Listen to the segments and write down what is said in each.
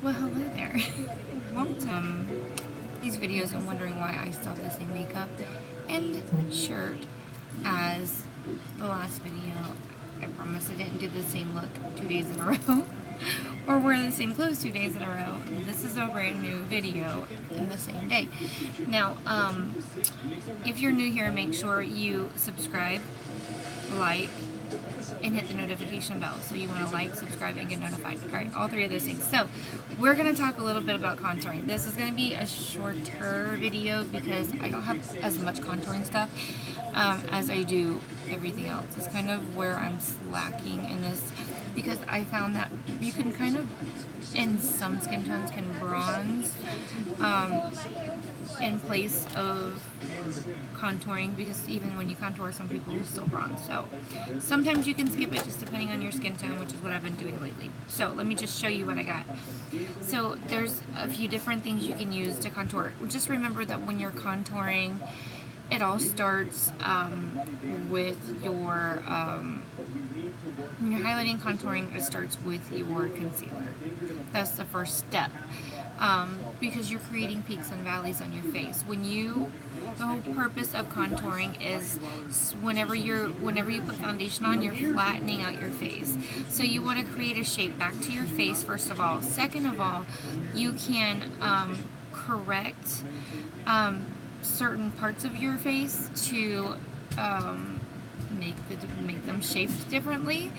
Well, hello there. Welcome these videos and wondering why I still have the same makeup and shirt as the last video. I promise I didn't do the same look 2 days in a row or wear the same clothes 2 days in a row. This is a brand new video in the same day. Now, if you're new here, make sure you subscribe, like, and hit the notification bell. So you want to like, subscribe, and get notified. Alright, all three of those things. So we're going to talk a little bit about contouring. This is going to be a shorter video because I don't have as much contouring stuff as I do everything else. It's kind of where I'm slacking in this because I found that you can kind of, in some skin tones, can bronze in place of contouring, because even when you contour, some people will still bronze. So sometimes you can skip it just depending on your skin tone, which is what I've been doing lately. So let me just show you what I got. So there's a few different things you can use to contour. Just remember that when you're contouring, it all starts with your when you're highlighting, contouring, it starts with your concealer. That's the first step. Because you're creating peaks and valleys on your face. The whole purpose of contouring is whenever you put foundation on, you're flattening out your face. So you want to create a shape back to your face, first of all. Second of all, you can correct certain parts of your face to make them shaped differently.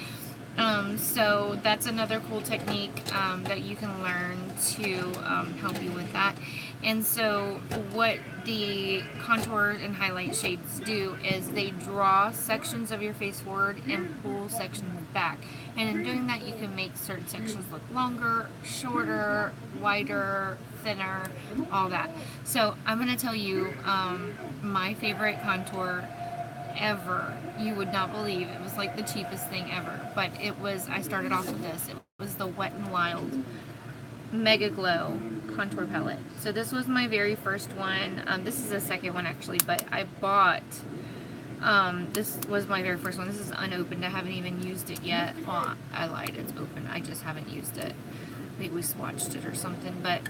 So that's another cool technique that you can learn to help you with that. And so what the contour and highlight shapes do is they draw sections of your face forward and pull sections back. And in doing that, you can make certain sections look longer, shorter, wider, thinner, all that. So I'm going to tell you my favorite contour ever. You would not believe it was like the cheapest thing ever, but I started off with this. It was the Wet n Wild Mega Glow contour palette. So this was my very first one. This is the second one actually, but I bought this was my very first one. This is unopened. I haven't even used it yet. Well, I lied, it's open. I just haven't used it. Maybe we swatched it or something, but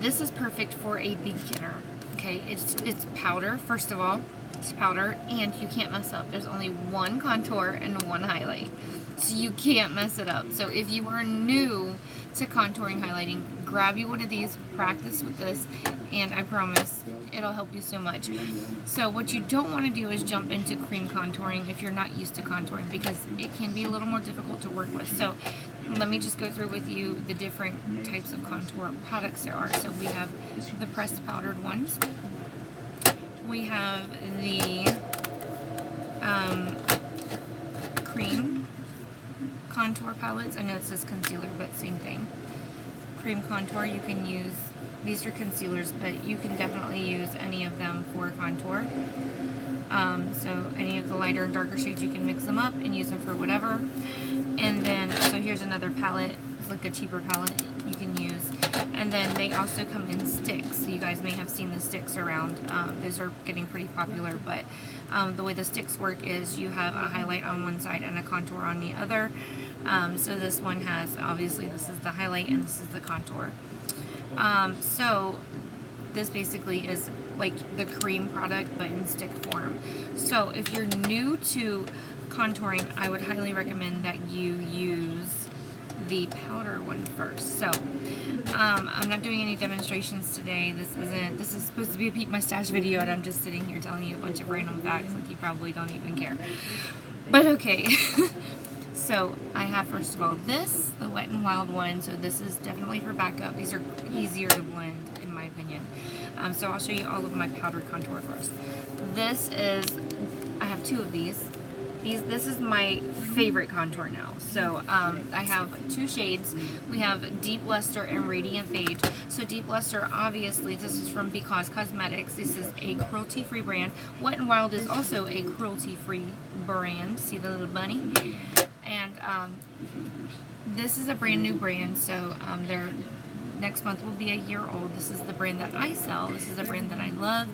this is perfect for a beginner. Okay, it's powder, first of all. It's powder, and you can't mess up. There's only one contour and one highlight, so you can't mess it up. So if you are new to contouring, highlighting, grab you one of these, practice with this, and I promise it'll help you so much. So what you don't want to do is jump into cream contouring if you're not used to contouring, because it can be a little more difficult to work with. So let me just go through with you the different types of contour products there are. So we have the pressed powdered ones. We have the cream contour palettes. I know it says concealer, but same thing. Cream contour, you can use, these are concealers, but you can definitely use any of them for contour. So any of the lighter and darker shades, you can mix them up and use them for whatever. And then, so here's another palette, like a cheaper palette you can use. And then they also come in sticks. So you guys may have seen the sticks around. Those are getting pretty popular, but the way the sticks work is you have a highlight on one side and a contour on the other. So this one has, obviously this is the highlight and this is the contour. So this basically is like the cream product, but in stick form. So if you're new to contouring, I would highly recommend that you use the powder one first. So I'm not doing any demonstrations today. This is supposed to be a Peep My Stash video, and I'm just sitting here telling you a bunch of random facts like you probably don't even care. But okay. So I have, first of all, the Wet n Wild one. So this is definitely for backup. These are easier to blend, in my opinion. So I'll show you all of my powdered contour first. I have two of these. This is my favorite contour now. So I have two shades. We have Deep Luster and Radiant Beige. So Deep Luster, obviously, this is from Because Cosmetics. This is a cruelty-free brand. Wet n Wild is also a cruelty-free brand. See the little bunny? And this is a brand new brand. So they're next month will be a year old. This is the brand that I sell. This is a brand that I love,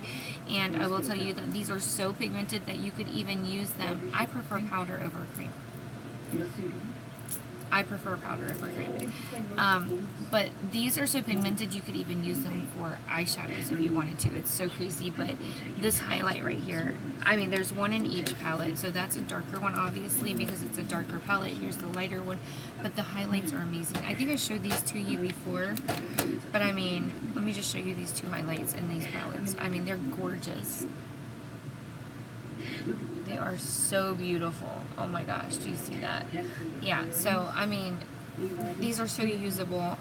and I will tell you that these are so pigmented that you could even use them. I prefer powder over cream. I prefer powder over cream. But these are so pigmented you could even use them for eyeshadows if you wanted to. It's so crazy. But this highlight right here, I mean, there's one in each palette. So that's a darker one, obviously, because it's a darker palette. Here's the lighter one. But the highlights are amazing. I think I showed these to you before. But I mean, let me just show you these two highlights in these palettes. I mean, they're gorgeous. They are so beautiful. Oh my gosh, do you see that? Yeah, so I mean, these are so usable.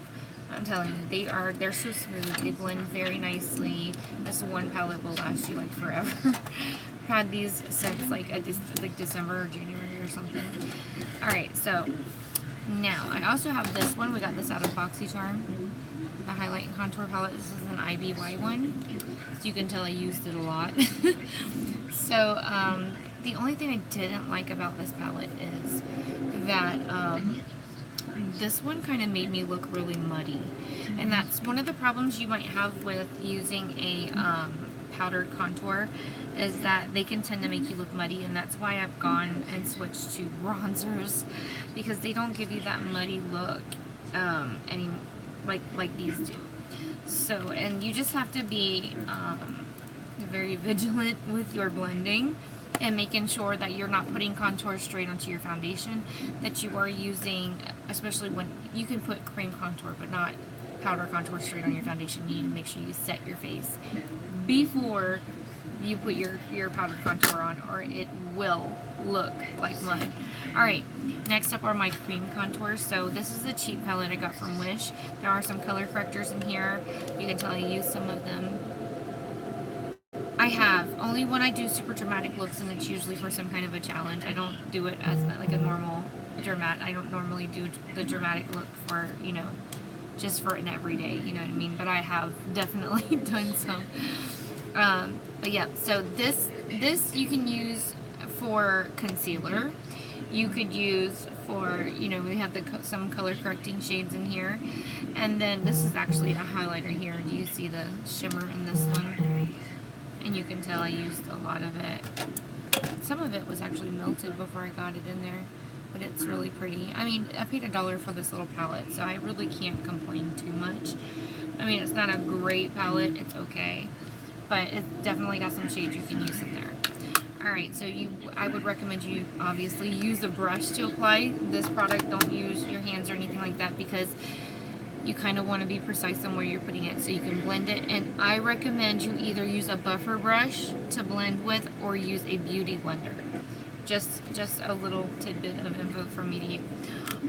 I'm telling you, they're so smooth. They blend very nicely. This one palette will last you like forever. I've had these since like December or January or something. Alright, so now I also have this one. We got this out of BoxyCharm. The highlight and contour palette. This is an IBY one. So you can tell I used it a lot. So, the only thing I didn't like about this palette is that this one kind of made me look really muddy. And that's one of the problems you might have with using a powdered contour, is that they can tend to make you look muddy, and that's why I've gone and switched to bronzers, because they don't give you that muddy look like these do. So, and you just have to be very vigilant with your blending and making sure that you're not putting contour straight onto your foundation, that you are using, especially when you can put cream contour but not powder contour straight on your foundation. You need to make sure you set your face before you put your powdered contour on, or it will look like mud. Alright, next up are my cream contours. So this is a cheap palette I got from Wish. There are some color correctors in here. You can tell I used some of them. I have, only when I do super dramatic looks, and it's usually for some kind of a challenge. I don't do it as like a normal dramatic. I don't normally do the dramatic look for, you know, just for an everyday, you know what I mean? But I have definitely done some. But yeah, so this you can use for concealer. You could use for, you know, we have some color correcting shades in here. And then this is actually a highlighter here. Do you see the shimmer in this one? And you can tell I used a lot of it. Some of it was actually melted before I got it in there, but it's really pretty. I mean, I paid $1 for this little palette, so I really can't complain too much. I mean, it's not a great palette, it's okay, but it's definitely got some shades you can use in there. Alright, so I would recommend you obviously use a brush to apply this product. Don't use your hands or anything like that, because you kind of want to be precise on where you're putting it so you can blend it. And I recommend you either use a buffer brush to blend with, or use a beauty blender. Just a little tidbit of info from me to you.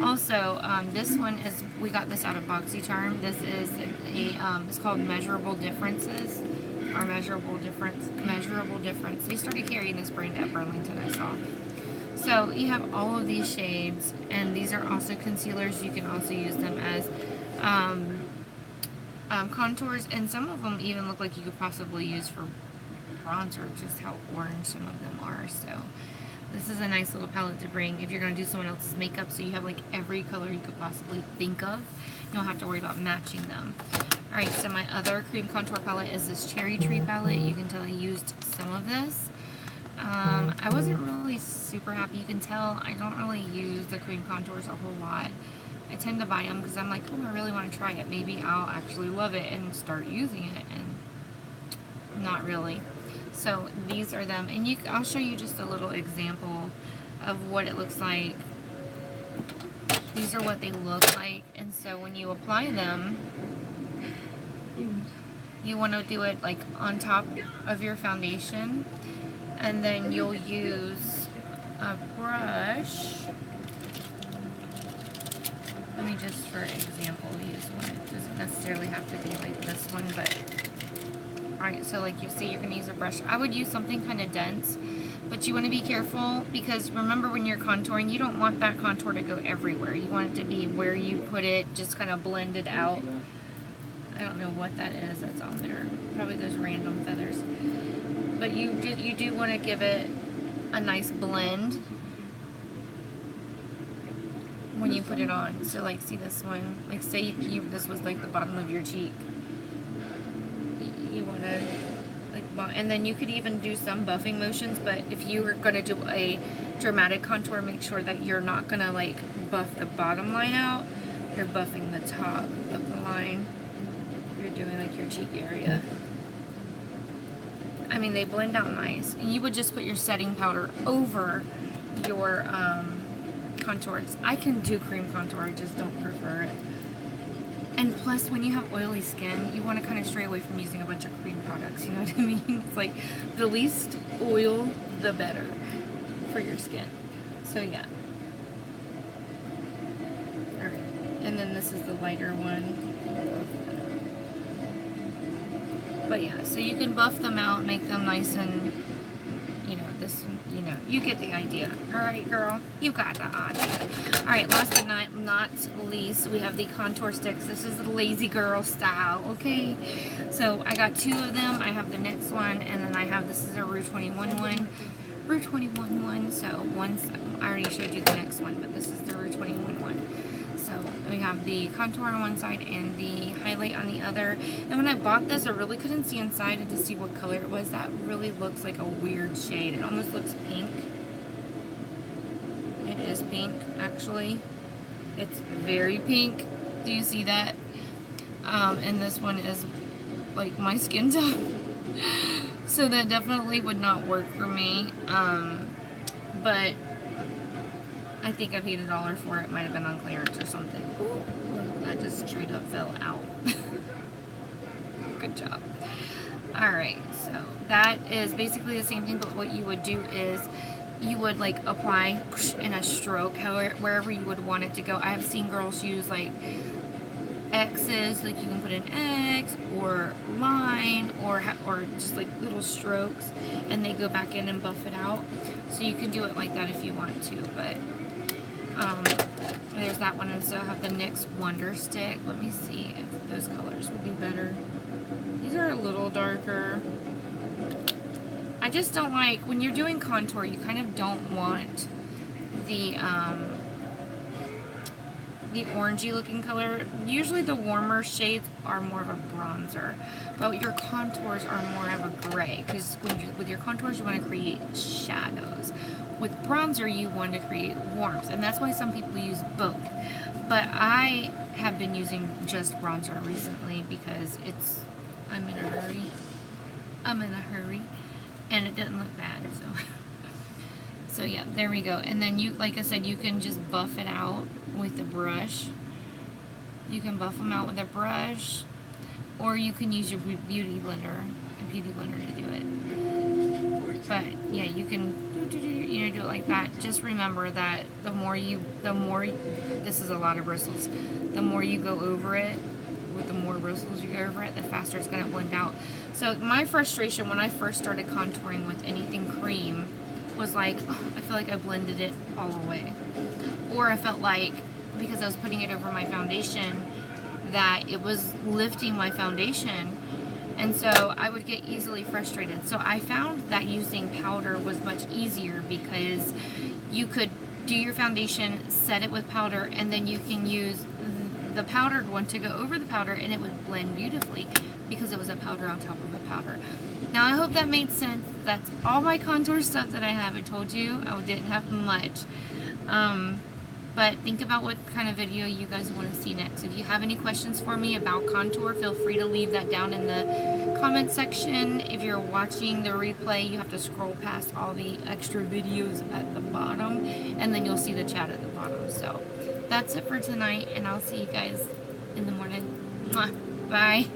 Also, this one is, we got this out of BoxyCharm. This is it's called Measurable Differences, or Measurable Difference. They started carrying this brand at Burlington, I saw. So you have all of these shades, and these are also concealers. You can also use them as contours, and some of them even look like you could possibly use for bronzer, just how orange some of them are. So this is a nice little palette to bring if you're going to do someone else's makeup, so you have like every color you could possibly think of. You don't have to worry about matching them. Alright, so my other cream contour palette is this Cherry Tree palette. You can tell I used some of this. I wasn't really super happy. You can tell I don't really use the cream contours a whole lot. I tend to buy them because I'm like, oh, I really want to try it. Maybe I'll actually love it and start using it, and not really. So these are them, and I'll show you just a little example of what it looks like. These are what they look like, and so when you apply them, you want to do it like on top of your foundation, and then you'll use a brush. Let me just, for example, use one. It doesn't necessarily have to be like this one, but alright, so like you see, you're going to use a brush. I would use something kind of dense, but you want to be careful, because remember, when you're contouring, you don't want that contour to go everywhere. You want it to be where you put it, just kind of blended out. I don't know what that is that's on there. Probably those random feathers. But you do want to give it a nice blend when you put it on. So like, see this one, like say this was like the bottom of your cheek. You want to like Well, and then you could even do some buffing motions, but if you were going to do a dramatic contour, make sure that you're not going to like buff the bottom line out. You're buffing the top of the line. You're doing like your cheek area. I mean, they blend out nice. And you would just put your setting powder over your contours. I can do cream contour, I just don't prefer it. And plus, when you have oily skin, you want to kind of stray away from using a bunch of cream products, you know what I mean? It's like, the least oil, the better for your skin. So, yeah. Alright, and then this is the lighter one. But yeah, so you can buff them out, make them nice and, you know, this, you know, you get the idea. Alright, girl, you got the idea. Alright, last but not least, we have the contour sticks. This is the lazy girl style, okay? So I got 2 of them. I have the next one, and then I have, this is a Rue 21 one. Rue 21 one, so once, I already showed you the next one, but this is the Rue 21 one. So we have the contour on one side and the highlight on the other. And when I bought this, I really couldn't see inside to see what color it was. That really looks like a weird shade. It almost looks pink. It is pink, actually. It's very pink. Do you see that? And this one is like my skin tone. So that definitely would not work for me. But I think I paid $1 for it. Might have been on clearance or something. Ooh, that just straight up fell out. Good job. Alright, so that is basically the same thing, but what you would do is you would like apply in a stroke wherever you would want it to go. I have seen girls use like X's, like you can put an X or line or just like little strokes, and they go back in and buff it out. So you can do it like that if you want to, but there's that one. And so I have the NYX Wonder Stick. Let me see if those colors would be better. These are a little darker. I just don't like, when you're doing contour, you kind of don't want the orangey looking color. Usually the warmer shades are more of a bronzer, but your contours are more of a gray, because with your contours you want to create shadows. With bronzer you want to create warmth, and that's why some people use both. But I have been using just bronzer recently because I'm in a hurry and it doesn't look bad, so yeah, there we go. And then you, like I said, you can just buff it out with a brush. You can buff them out with a brush, or you can use your beauty blender to do it. But yeah, you can do it like that. Just remember that the more this is a lot of bristles, the more you go over it, with the more bristles you go over it, the faster it's going to blend out. So my frustration when I first started contouring with anything cream was like, oh, I feel like I blended it all away. Or I felt like, because I was putting it over my foundation, that it was lifting my foundation. And so I would get easily frustrated. So I found that using powder was much easier, because you could do your foundation, set it with powder, and then you can use the powdered one to go over the powder, and it would blend beautifully because it was a powder on top of a powder. Now I hope that made sense. That's all my contour stuff that I have. I told you I didn't have much. But think about what kind of video you guys want to see next. If you have any questions for me about contour, feel free to leave that down in the comment section. If you're watching the replay, you have to scroll past all the extra videos at the bottom, and then you'll see the chat at the bottom. So that's it for tonight, and I'll see you guys in the morning. Mwah. Bye.